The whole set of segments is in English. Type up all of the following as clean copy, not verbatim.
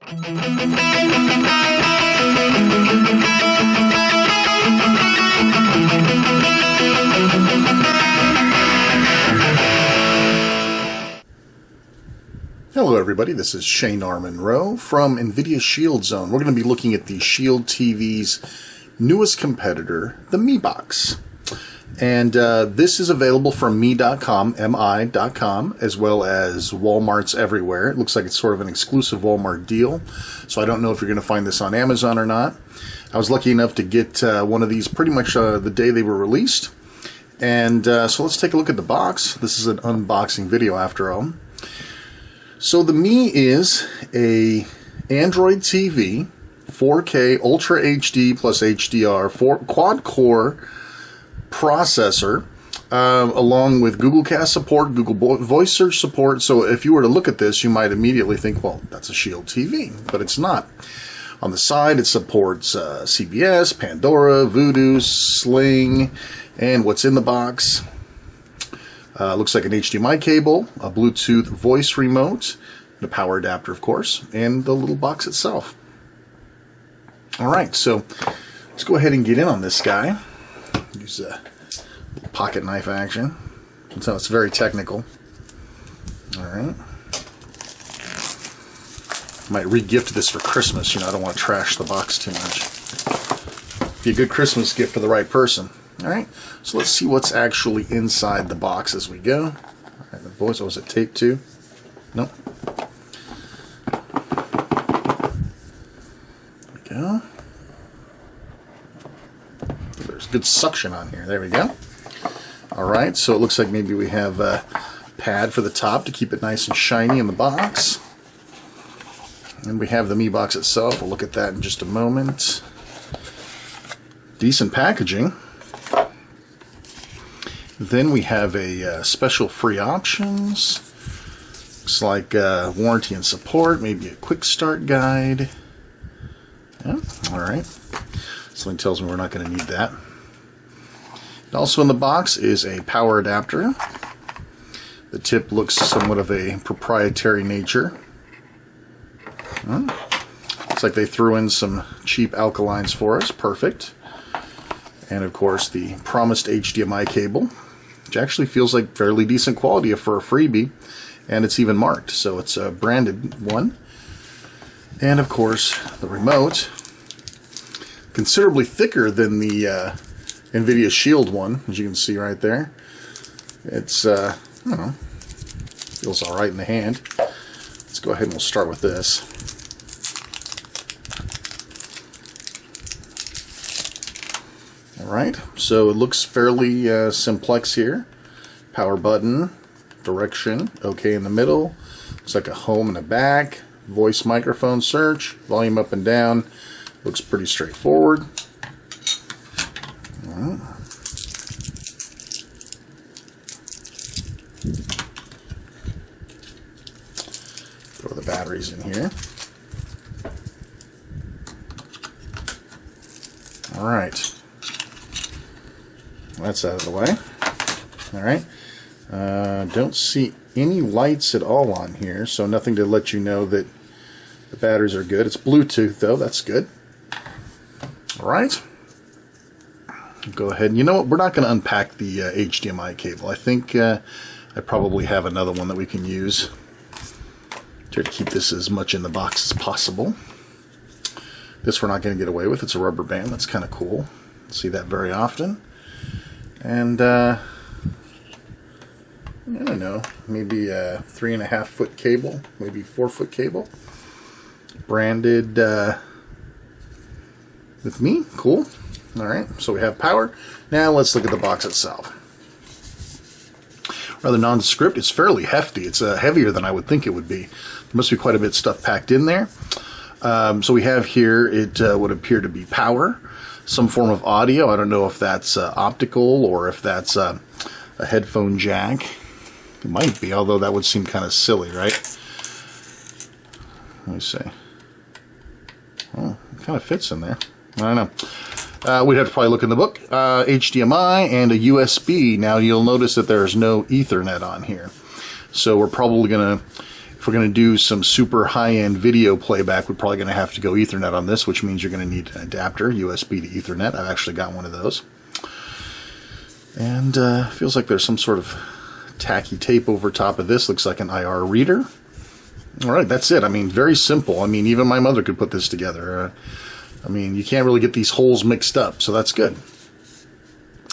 Hello everybody, this is Shane R. Monroe from NVIDIA Shield Zone. We're going to be looking at the Shield TV's newest competitor, the Mi Box. And this is available from mi.com, mi.com, as well as Walmart's everywhere. It looks like it's sort of an exclusive Walmart deal, so I don't know if you're going to find this on Amazon or not. I was lucky enough to get one of these pretty much the day they were released. And so let's take a look at the box. This is an unboxing video after all. So the Mi is a Android TV, 4K Ultra HD plus HDR, quad-core processor, along with Google Cast support, Google Voice Search support. So if you were to look at this, you might immediately think, well, that's a Shield TV, but it's not. On the side, it supports CBS, Pandora, Vudu, Sling, and what's in the box. Looks like an HDMI cable, a Bluetooth voice remote, and a power adapter, of course, and the little box itself. Alright, so let's go ahead and get in on this guy. Use a pocket knife action. So it's very technical. Alright. Might re-gift this for Christmas. You know, I don't want to trash the box too much. Be a good Christmas gift for the right person. Alright, so let's see what's actually inside the box as we go. Alright, the boys, was it tape too? Nope. There we go. There's good suction on here. There we go. Alright, so it looks like maybe we have a pad for the top to keep it nice and shiny in the box. And we have the Mi Box itself. We'll look at that in just a moment. Decent packaging. Then we have a special free options. Looks like warranty and support, maybe a quick start guide. Yeah, alright. Something tells me we're not going to need that. And also in the box is a power adapter. The tip looks somewhat of a proprietary nature. Looks like they threw in some cheap alkalines for us. Perfect. And of course the promised HDMI cable, which actually feels like fairly decent quality for a freebie, and it's even marked, so it's a branded one. And of course the remote, considerably thicker than the NVIDIA Shield one, as you can see right there. It's I don't know, feels all right in the hand. Let's go ahead and we'll start with this. Alright, so it looks fairly simplex here. Power button, direction, OK in the middle. Looks like a home and a back. Voice microphone search, volume up and down. Looks pretty straightforward. Right. Throw the batteries in here. Alright. That's out of the way. Alright. Don't see any lights at all on here, so nothing to let you know that the batteries are good. It's Bluetooth though, that's good. Alright. Go ahead. You know what? We're not going to unpack the HDMI cable. I think I probably have another one that we can use. Try to keep this as much in the box as possible. This we're not going to get away with. It's a rubber band. That's kind of cool. See that very often. And I don't know, maybe a 3.5 foot cable, maybe 4 foot cable, branded with Mi. Cool. All right, so we have power. Now let's look at the box itself. Rather nondescript. It's fairly hefty. It's heavier than I would think it would be. There must be quite a bit of stuff packed in there. So we have here, it would appear to be power. Some form of audio. I don't know if that's optical or if that's a headphone jack. It might be, although that would seem kind of silly, right? Let me see. Oh, it kind of fits in there. I don't know. We'd have to probably look in the book. HDMI and a USB. Now you'll notice that there's no Ethernet on here. So we're probably going to If we're going to do some super high-end video playback, we're probably going to have to go Ethernet on this, which means you're going to need an adapter, USB to Ethernet. I've actually got one of those. And feels like there's some sort of tacky tape over top of this. Looks like an IR reader. All right, that's it. I mean, very simple. I mean, even my mother could put this together. I mean, you can't really get these holes mixed up, so that's good.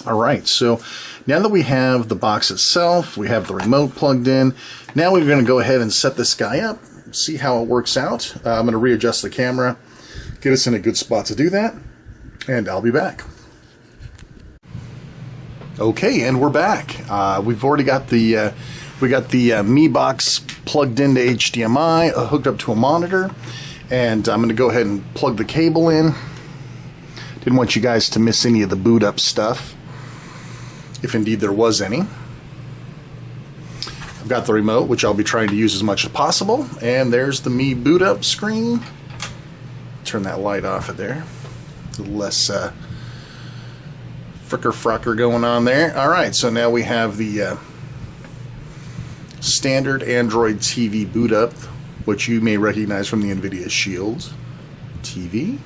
All right, so now that we have the box itself, we have the remote plugged in, now we're going to go ahead and set this guy up, see how it works out. I'm going to readjust the camera, get us in a good spot to do that, and I'll be back. Okay, and we're back. We've already got the Mi box plugged into HDMI, hooked up to a monitor, and I'm going to go ahead and plug the cable in. Didn't want you guys to miss any of the boot up stuff, if indeed there was any. I've got the remote, which I'll be trying to use as much as possible, and there's the Mi boot up screen. Turn that light off of there. A little less fricker-frocker going on there. Alright, so now we have the standard Android TV boot up, which you may recognize from the NVIDIA Shield TV.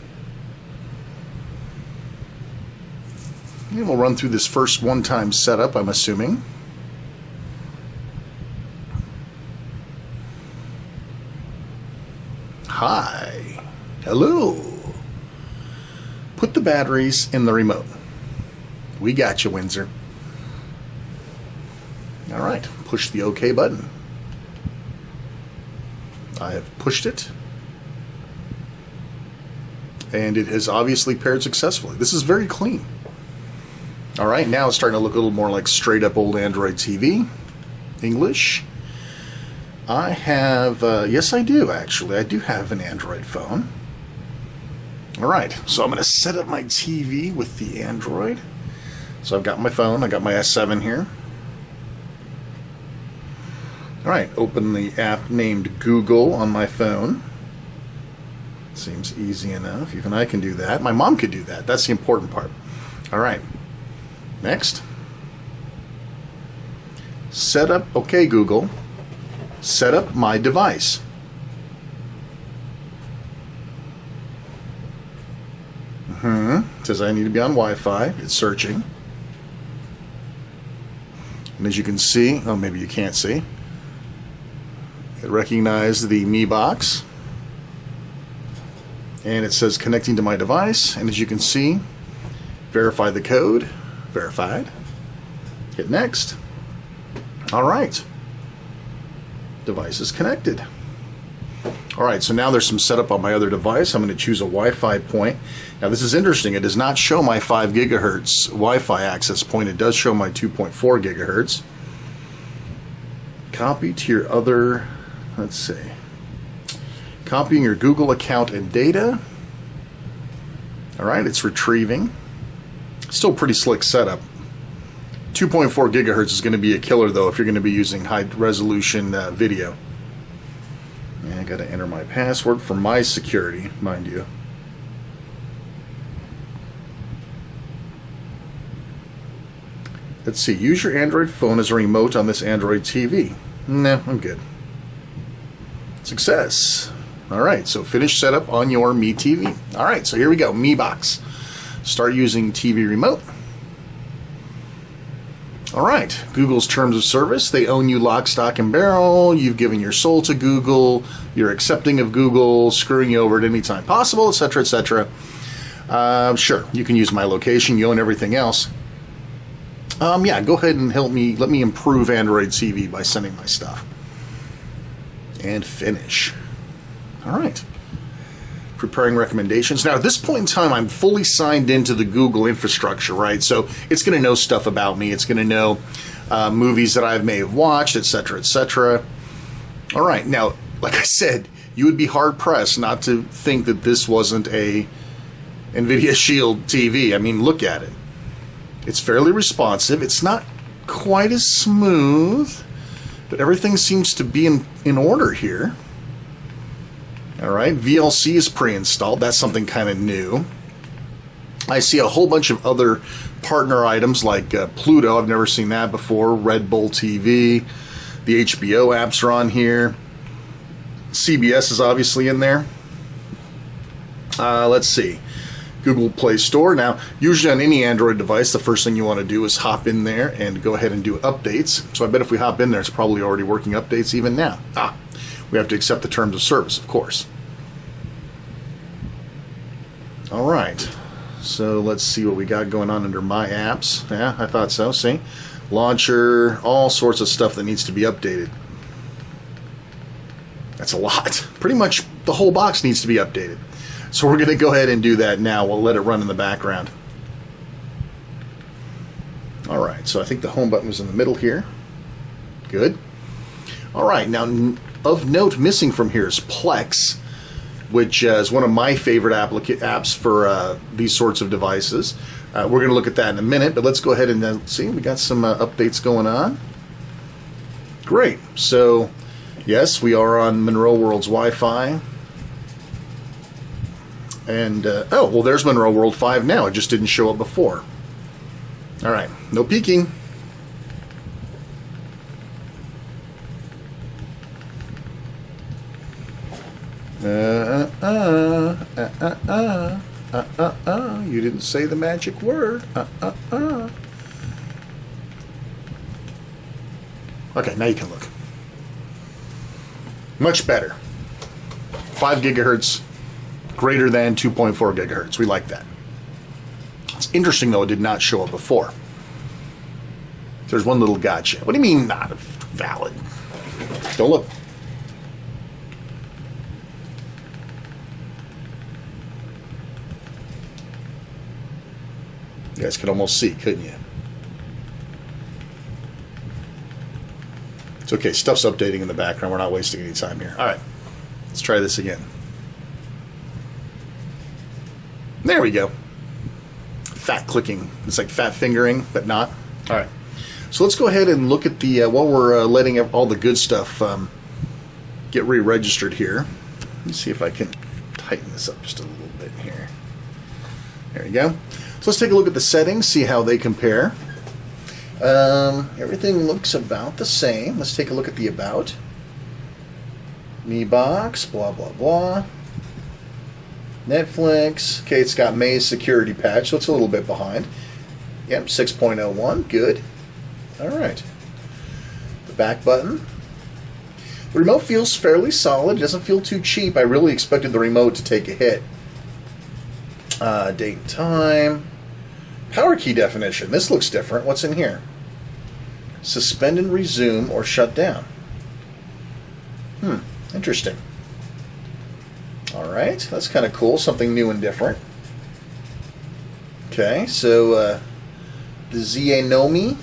And we'll run through this first one-time setup, I'm assuming. Hi. Hello. Put the batteries in the remote. We got you, Windsor. All right, push the OK button. I have pushed it. And it has obviously paired successfully. This is very clean. All right, now it's starting to look a little more like straight up old Android TV. English. I have, yes I do actually. I do have an Android phone. All right, so I'm going to set up my TV with the Android. So I've got my phone, I got my S7 here. All right, open the app named Google on my phone. Seems easy enough. Even I can do that. My mom could do that. That's the important part. All right. Next. Set up, okay, Google. Set up my device. It says I need to be on Wi-Fi. It's searching. And as you can see, oh, maybe you can't see, it recognized the Mi box. And it says connecting to my device. And as you can see, verify the code. Verified. Hit next. All right. Device is connected. All right, so now there's some setup on my other device. I'm going to choose a Wi-Fi point. Now this is interesting. It does not show my 5 gigahertz Wi-Fi access point. It does show my 2.4 gigahertz. Copy to your other, let's see. Copying your Google account and data. All right, it's retrieving. Still pretty slick setup. 2.4 gigahertz is going to be a killer though if you're going to be using high resolution video. And I got to enter my password for my security, mind you. Let's see, use your Android phone as a remote on this Android TV. Nah, I'm good. Success. Alright, so finish setup on your Mi TV. Alright, so here we go, Mi box. Start using TV remote. Alright, Google's terms of service. They own you lock, stock, and barrel. You've given your soul to Google. You're accepting of Google, screwing you over at any time possible, etc., etc. Sure, you can use my location. You own everything else. Yeah, go ahead and help me. Let me improve Android TV by sending my stuff. And finish. Alright. Preparing recommendations. Now, at this point in time, I'm fully signed into the Google infrastructure, right? So it's going to know stuff about me. It's going to know movies that I may have watched, etc., etc. All right. Now, like I said, you would be hard-pressed not to think that this wasn't a NVIDIA Shield TV. I mean, look at it. It's fairly responsive. It's not quite as smooth, but everything seems to be in order here. All right, VLC is pre-installed. That's something kind of new. I see a whole bunch of other partner items like Pluto. I've never seen that before. Red Bull TV. The HBO apps are on here. CBS is obviously in there. Let's see. Google Play Store. Now, usually on any Android device, the first thing you want to do is hop in there and go ahead and do updates. So I bet if we hop in there, it's probably already working updates even now. We have to accept the terms of service, of course. All right. So let's see what we got going on under My Apps. Yeah, I thought so. See? Launcher, all sorts of stuff that needs to be updated. That's a lot. Pretty much the whole box needs to be updated. So we're going to go ahead and do that now. We'll let it run in the background. Alright, so I think the home button was in the middle here. Good. Alright, now of note missing from here is Plex, which is one of my favorite apps for these sorts of devices. We're going to look at that in a minute, but let's go ahead and see. We got some updates going on. Great. So, yes, we are on Monroe World's Wi-Fi. And, oh, well, there's Monroe World 5 now. It just didn't show up before. All right, no peeking. You didn't say the magic word. Okay, now you can look. Much better. 5 gigahertz. Greater than 2.4 gigahertz. We like that. It's interesting, though, it did not show up before. There's one little gotcha. What do you mean not valid? Don't look. You guys could almost see, couldn't you? It's okay. Stuff's updating in the background. We're not wasting any time here. All right. Let's try this again. There we go. Fat clicking. It's like fat fingering, but not. All right. So let's go ahead and look at the, while we're letting all the good stuff get re-registered here. Let me see if I can tighten this up just a little bit here. There you go. So let's take a look at the settings, see how they compare. Everything looks about the same. Let's take a look at the About. Mi Box, blah, blah, blah. Netflix. Okay, it's got May's security patch, so it's a little bit behind. Yep, 6.01. Good. All right. The back button. The remote feels fairly solid. It doesn't feel too cheap. I really expected the remote to take a hit. Date and time. Power key definition. This looks different. What's in here? Suspend and resume or shut down. Interesting. Alright, that's kind of cool. Something new and different. Okay, so the Xiaomi?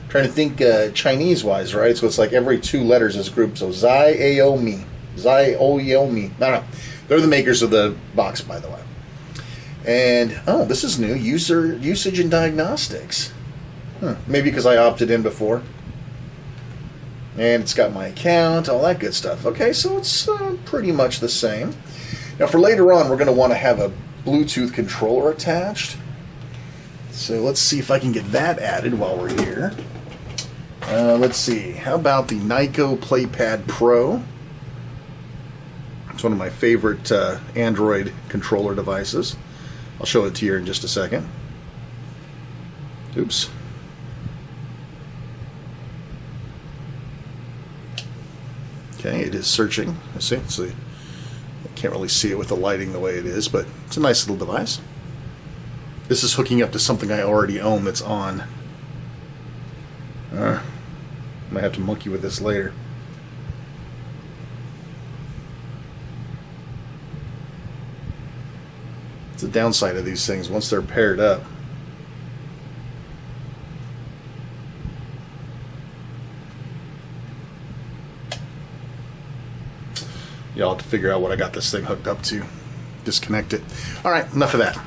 Trying to think Chinese-wise, right? So it's like every 2 letters is grouped. So Xiaomi. I don't know. They're the makers of the box, by the way. And, oh, this is new. Usage and diagnostics. Maybe because I opted in before. And it's got my account, all that good stuff. Okay, so it's pretty much the same. Now, for later on, we're going to want to have a Bluetooth controller attached. So let's see if I can get that added while we're here. Let's see. How about the Nyko PlayPad Pro? It's one of my favorite Android controller devices. I'll show it to you in just a second. Oops. Okay, it is searching. See, I can't really see it with the lighting the way it is, but it's a nice little device. This is hooking up to something I already own that's on. I might have to monkey with this later. It's the downside of these things once they're paired up. Y'all have to figure out what I got this thing hooked up to. Disconnect it. Alright, enough of that.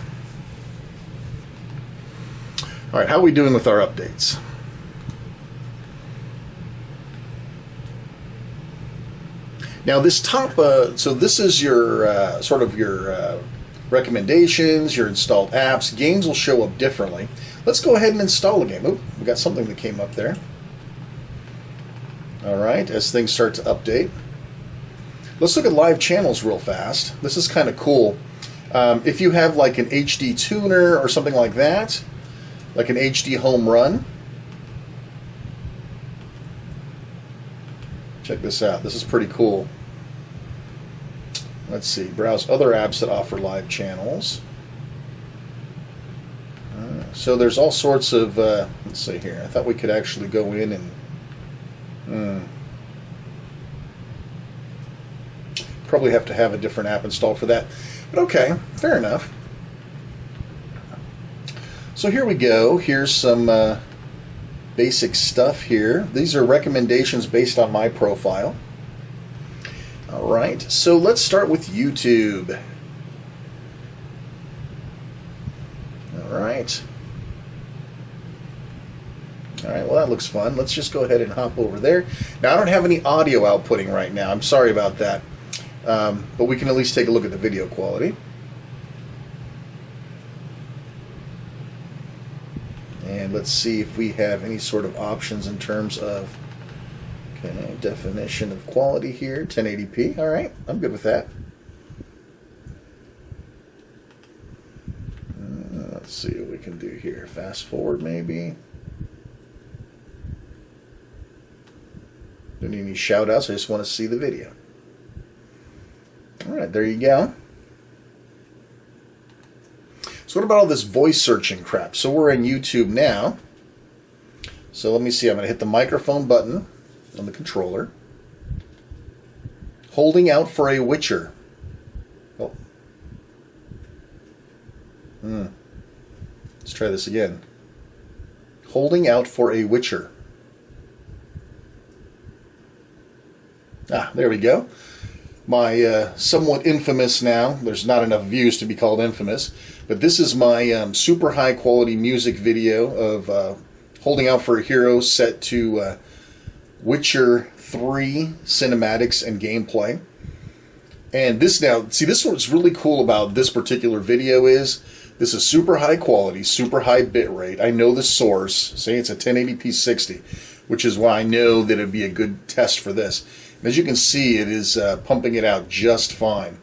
Alright, how are we doing with our updates? Now this top, so this is your, sort of your recommendations, your installed apps. Games will show up differently. let's go ahead and install a game. Oop, we got something that came up there. Alright, as things start to update. Let's look at live channels real fast. This is kind of cool. If you have like an HD tuner or something like that, like an HD home run, check this out. This is pretty cool. Let's see. Browse other apps that offer live channels. So there's all sorts of, let's see here. I thought we could actually go in and probably have to have a different app installed for that. But okay, fair enough. So here we go. Here's some basic stuff here. These are recommendations based on my profile. Alright, so let's start with YouTube. Alright. Alright, well that looks fun. Let's just go ahead and hop over there. Now I don't have any audio outputting right now. I'm sorry about that. But we can at least take a look at the video quality. And let's see if we have any sort of options in terms of definition of quality here. 1080p. Alright, I'm good with that. Let's see what we can do here. Fast forward maybe. Don't need any shout outs. I just want to see the video. Alright, there you go. So what about all this voice searching crap? So we're in YouTube now. So let me see. I'm going to hit the microphone button on the controller. Holding out for a Witcher. Oh. Let's try this again. Holding out for a Witcher. Ah, there we go. My somewhat infamous now, there's not enough views to be called infamous, but this is my super high quality music video of Holding Out for a Hero set to Witcher 3 cinematics and gameplay. And this now, see, this what's really cool about this particular video is this is super high quality, super high bit rate. I know the source, say it's a 1080p 60, which is why I know that it'd be a good test for this. As you can see, it is pumping it out just fine.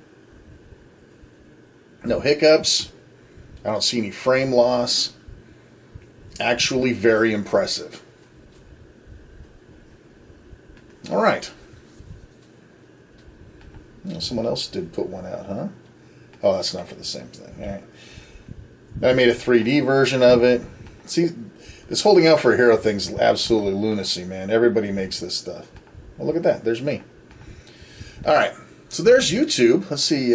No hiccups. I don't see any frame loss. Actually very impressive. Alright. Well, someone else did put one out, huh? Oh, that's not for the same thing. Alright. I made a 3D version of it. See, this Holding Out for a Hero thing's absolutely lunacy, man. Everybody makes this stuff. Well, look at that. There's me. Alright, so there's YouTube. Let's see.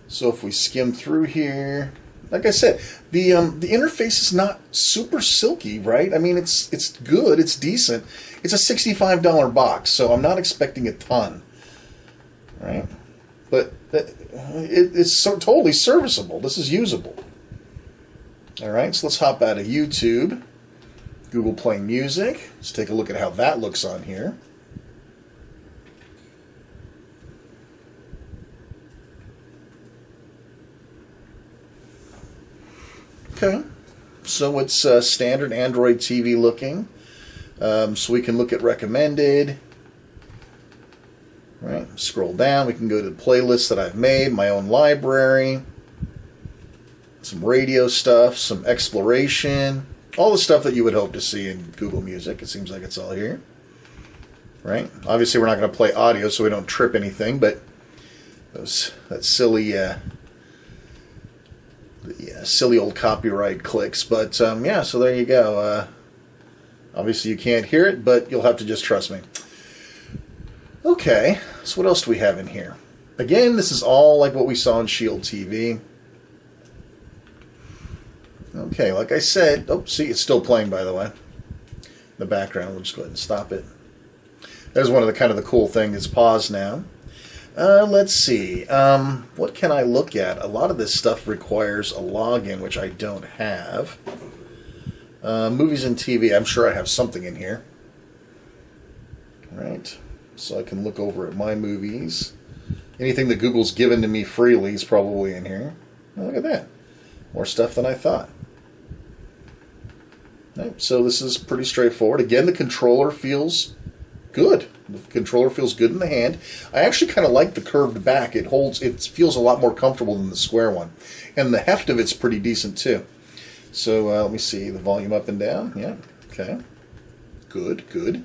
So if we skim through here, like I said, the interface is not super silky, right? I mean, it's good. It's decent. It's a $65 box, so I'm not expecting a ton, right? But it's so totally serviceable. This is usable. Alright, so let's hop out of YouTube. Google Play Music. Let's take a look at how that looks on here. Okay, so it's standard Android TV looking. So we can look at recommended. Right, scroll down. We can go to the playlists that I've made, my own library, some radio stuff, some exploration, all the stuff that you would hope to see in Google Music. It seems like it's all here. Right? Obviously, we're not going to play audio so we don't trip anything, but that silly silly old copyright clicks. But yeah, so there you go. Obviously you can't hear it, but you'll have to just trust me. Okay, so what else do we have in here? Again, this is all like what we saw on Shield TV. Okay, like I said, oh, see, it's still playing, by the way. In the background, we'll just go ahead and stop it. There's one of the kind of the cool things. It's paused now. Let's see. What can I look at? A lot of this stuff requires a login, which I don't have. Movies and TV. I'm sure I have something in here. Right. So I can look over at my movies. Anything that Google's given to me freely is probably in here. Oh, look at that. More stuff than I thought. Right, so this is pretty straightforward. Again, the controller feels good. The controller feels good in the hand. I actually kind of like the curved back. It feels a lot more comfortable than the square one. And the heft of it's pretty decent too. So let me see, the volume up and down. Yeah, okay. Good, good.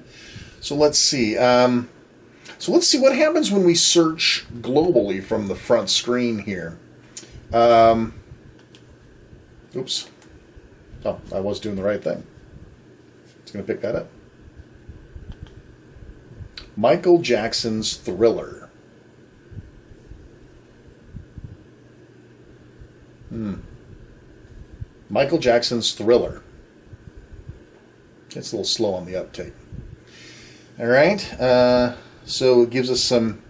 So let's see. So let's see what happens when we search globally from the front screen here. Oops. Oh, I was doing the right thing. It's going to pick that up. Michael Jackson's Thriller. Michael Jackson's Thriller. It's a little slow on the uptake. All right. So it gives us some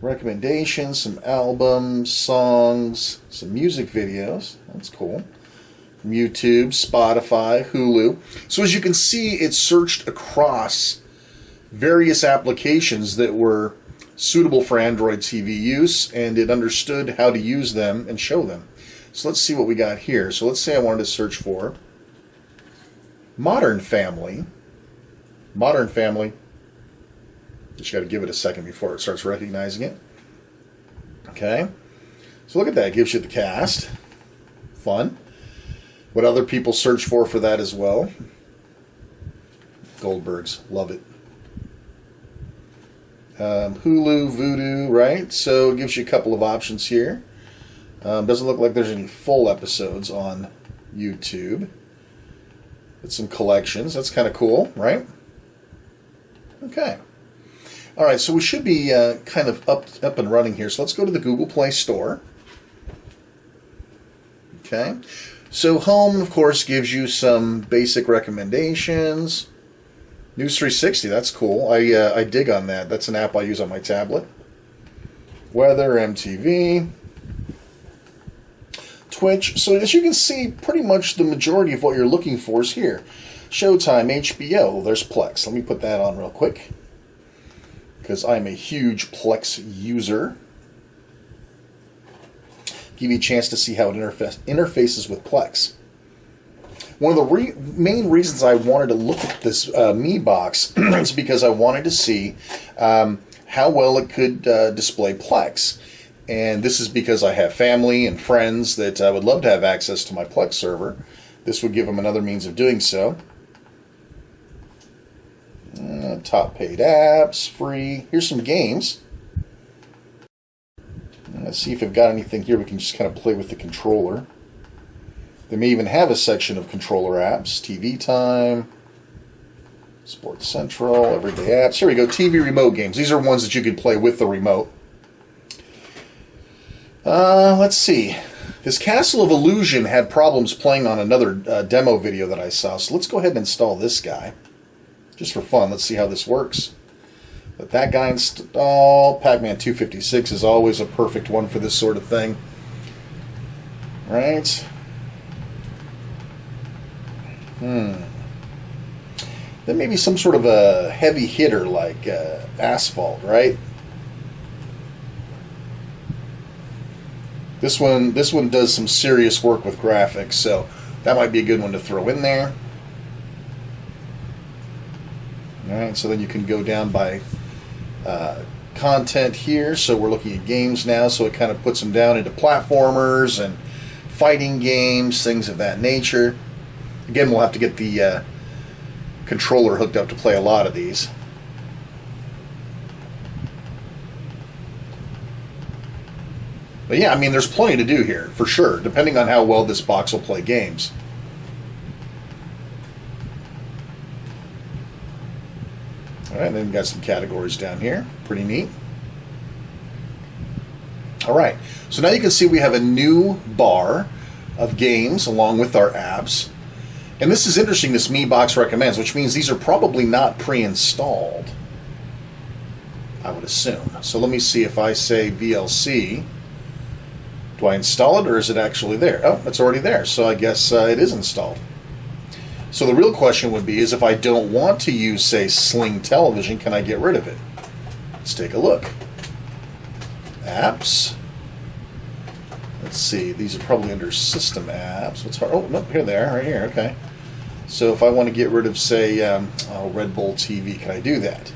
recommendations, some albums, songs, some music videos. That's cool. From YouTube, Spotify, Hulu. So as you can see, it searched across various applications that were suitable for Android TV use, and it understood how to use them and show them. So let's see what we got here. So let's say I wanted to search for Modern Family. Modern Family. Just got to give it a second before it starts recognizing it. Okay. So look at that. It gives you the cast. Fun. What other people search for that as well. Goldbergs. Love it. Hulu, Vudu, right? So it gives you a couple of options here. Doesn't look like there's any full episodes on YouTube. It's some collections. That's kind of cool, right? Okay. All right, so we should be kind of up and running here. So let's go to the Google Play Store. Okay. So Home, of course, gives you some basic recommendations. News 360, that's cool. I dig on that. That's an app I use on my tablet. Weather, MTV. Twitch. So as you can see, pretty much the majority of what you're looking for is here. Showtime, HBO. There's Plex. Let me put that on real quick, because I'm a huge Plex user. Give you a chance to see how it interfaces with Plex. One of the main reasons I wanted to look at this Mi box is because I wanted to see how well it could display Plex. And this is because I have family and friends that would love to have access to my Plex server. This would give them another means of doing so. Top paid apps, free. Here's some games. Let's see if they've got anything here we can just kind of play with the controller. They may even have a section of controller apps. TV Time, Sports Central, Everyday Apps. Here we go, TV remote games. These are ones that you can play with the remote. Let's see. This Castle of Illusion had problems playing on another demo video that I saw. So let's go ahead and install this guy. Just for fun, let's see how this works. Let that guy install. Pac-Man 256 is always a perfect one for this sort of thing. Right. Then maybe some sort of a heavy hitter like Asphalt, right? This one does some serious work with graphics, so that might be a good one to throw in there. All right, so then you can go down by content here. So we're looking at games now, so it kind of puts them down into platformers and fighting games, things of that nature. Again, we'll have to get the controller hooked up to play a lot of these. But yeah, I mean, there's plenty to do here, for sure, depending on how well this box will play games. All right, then we've got some categories down here. Pretty neat. All right, so now you can see we have a new bar of games along with our apps. And this is interesting, this Mi Box recommends, which means these are probably not pre-installed, I would assume. So let me see if I say VLC. Do I install it, or is it actually there? Oh, it's already there, so I guess it is installed. So the real question would be is if I don't want to use, say, Sling Television, can I get rid of it? Let's take a look. Apps. Let's see, these are probably under System Apps. What's hard? Oh, nope, here they are, right here, okay. So if I want to get rid of, say, Red Bull TV, can I do that?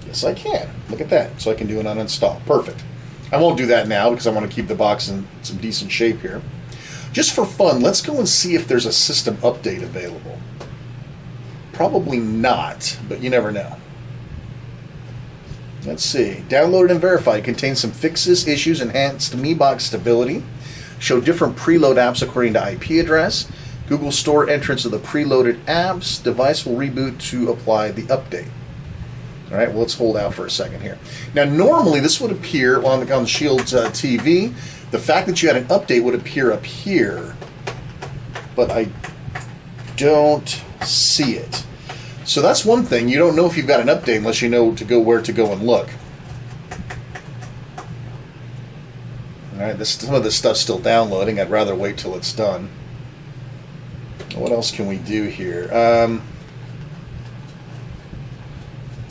Yes, I can. Look at that. So I can do an uninstall. Perfect. I won't do that now because I want to keep the box in some decent shape here. Just for fun, let's go and see if there's a system update available. Probably not, but you never know. Let's see. Downloaded and verified. Contains some fixes, issues, enhanced Mi Box stability. Show different preload apps according to IP address. Google Store entrance of the preloaded apps. Device will reboot to apply the update. All right, well, let's hold out for a second here. Now, normally this would appear on the Shield TV. The fact that you had an update would appear up here, but I don't see it. So that's one thing. You don't know if you've got an update unless you know where to go and look. All right, some of this stuff's still downloading. I'd rather wait till it's done. What else can we do here? I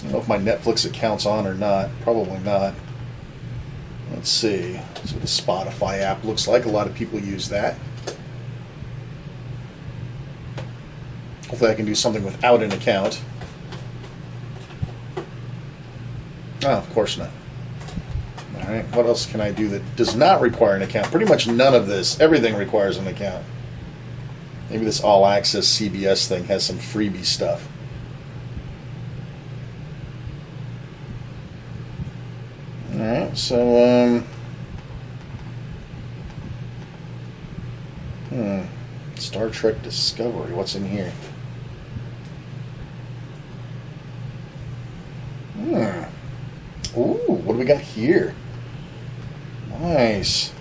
don't know if my Netflix account's on or not. Probably not. Let's see. That's what the Spotify app looks like. A lot of people use that. Hopefully I can do something without an account. Oh, of course not. Alright, what else can I do that does not require an account? Pretty much none of this. Everything requires an account. Maybe this all-access CBS thing has some freebie stuff. Alright, so, Star Trek Discovery, what's in here? Ooh, what do we got here? Nice.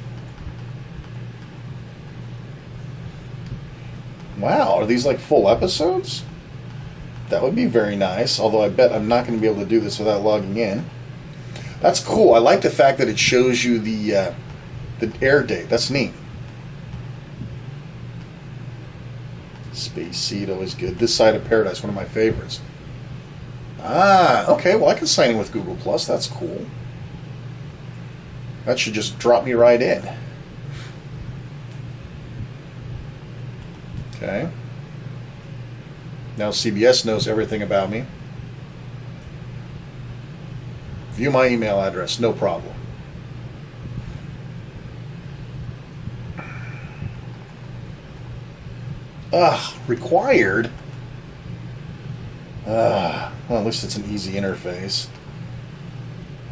Wow, are these like full episodes? That would be very nice, although I bet I'm not going to be able to do this without logging in. That's cool. I like the fact that it shows you the air date. That's neat. Space Seed, always good. This Side of Paradise, one of my favorites. Ah, okay. Well, I can sign in with Google Plus. That's cool. That should just drop me right in. Okay. Now CBS knows everything about me. View my email address, no problem. Required? Well, at least it's an easy interface.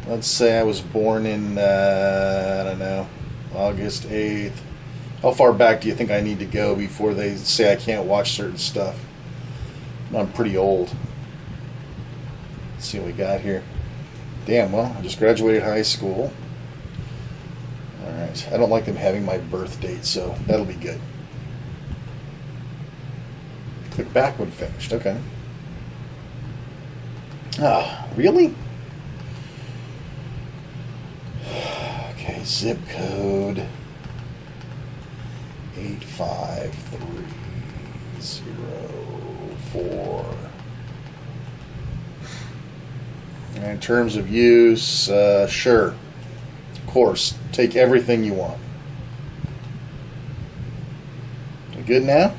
Let's say I was born in, I don't know, August 8th. How far back do you think I need to go before they say I can't watch certain stuff? I'm pretty old. Let's see what we got here. Damn, well, I just graduated high school. Alright, I don't like them having my birth date, so that'll be good. Click back when finished, okay. Really? Okay, zip code 85304. And in terms of use, sure. Of course, take everything you want. You good now?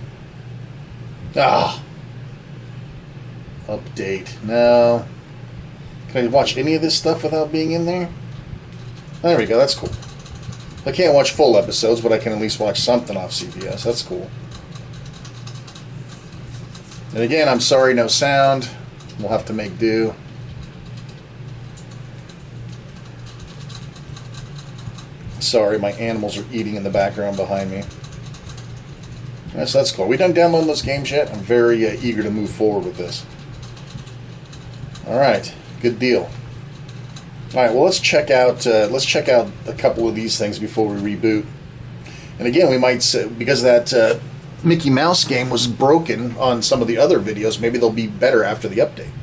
Update. No. Can I watch any of this stuff without being in there? There we go, that's cool. I can't watch full episodes, but I can at least watch something off CBS. That's cool. And again, I'm sorry, no sound. We'll have to make do. Sorry, my animals are eating in the background behind me. Yes, that's cool. We done downloading those games yet? I'm very eager to move forward with this. All right, good deal. All right, well, let's check out a couple of these things before we reboot. And again, we might say, because that Mickey Mouse game was broken on some of the other videos, maybe they'll be better after the update.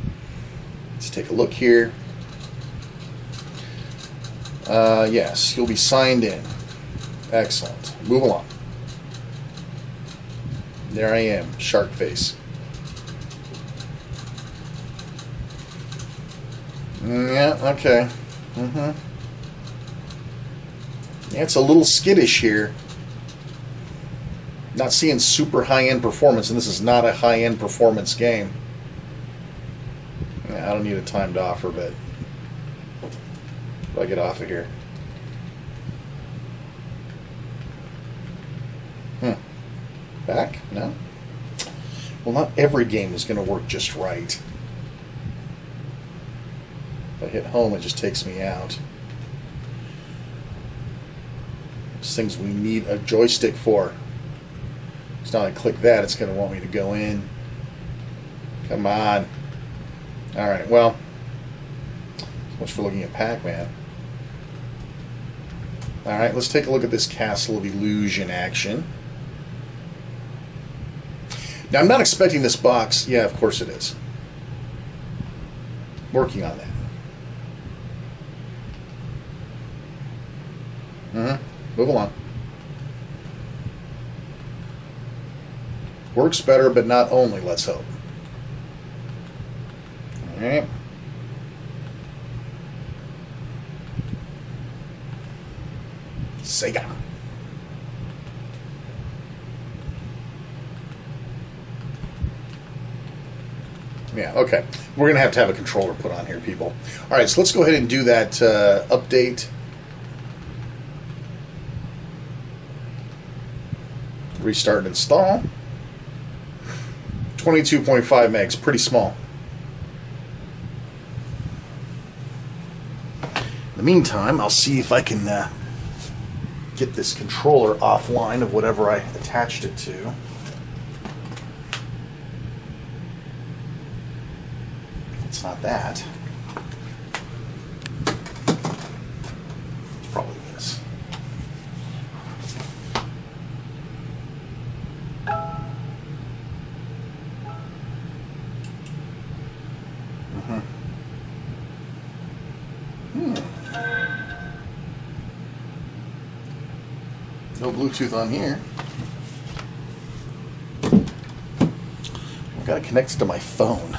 Let's take a look here. Yes, you'll be signed in. Excellent. Move along. There I am, shark face. Yeah, okay. Yeah, it's a little skittish here. Not seeing super high-end performance, and this is not a high-end performance game. Yeah, I don't need a timed offer, but if I get off of here. Back? No? Well, not every game is going to work just right. If I hit home, it just takes me out. There's things we need a joystick for. So now I click that, it's going to want me to go in. Come on. Alright, well, so much for looking at Pac-Man. Alright, let's take a look at this Castle of Illusion action. Now, I'm not expecting this box. Yeah, of course it is. Working on that. Move along. Works better, but not only, let's hope. Alright. Sega. Yeah, okay. We're going to have a controller put on here, people. Alright, so let's go ahead and do that update. Restart and install. 22.5 megs, pretty small. In the meantime, I'll see if I can get this controller offline of whatever I attached it to. It's not that. It's probably this. No Bluetooth on here. I've got to connect it to my phone.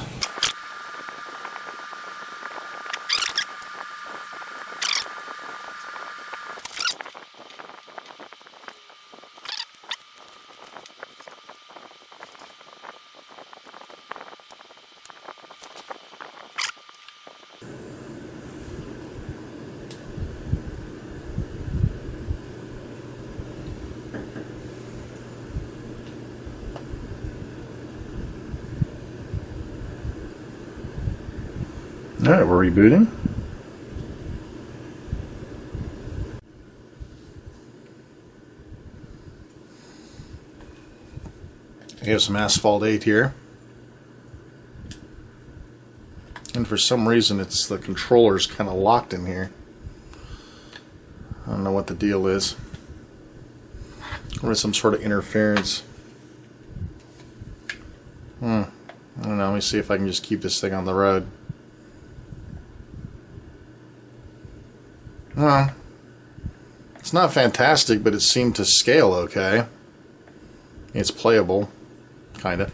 Alright, we're rebooting. Here's some Asphalt 8 here. And for some reason it's the controller's kind of locked in here. I don't know what the deal is. Or some sort of interference. I don't know, let me see if I can just keep this thing on the road. It's not fantastic, but it seemed to scale okay. It's playable, kind of.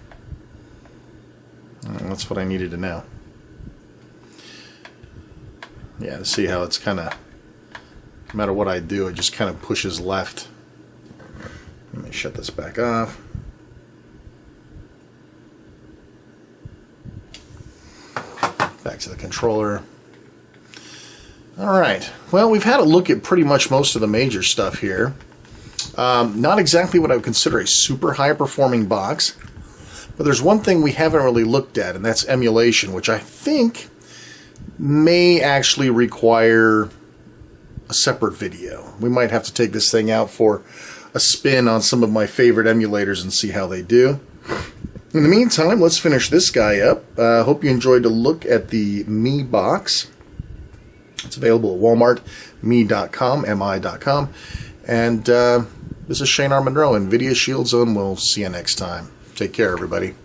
That's what I needed to know. Yeah, to see how it's kind of, no matter what I do, it just kind of pushes left. Let me shut this back off. Back to the controller. Alright, well, we've had a look at pretty much most of the major stuff here. Not exactly what I would consider a super high-performing box, but there's one thing we haven't really looked at, and that's emulation, which I think may actually require a separate video. We might have to take this thing out for a spin on some of my favorite emulators and see how they do. In the meantime, let's finish this guy up. Hope you enjoyed a look at the Mi box. It's available at Walmart, mi.com, mi.com. And this is Shane R. Monroe, NVidia Shield Zone. We'll see you next time. Take care, everybody.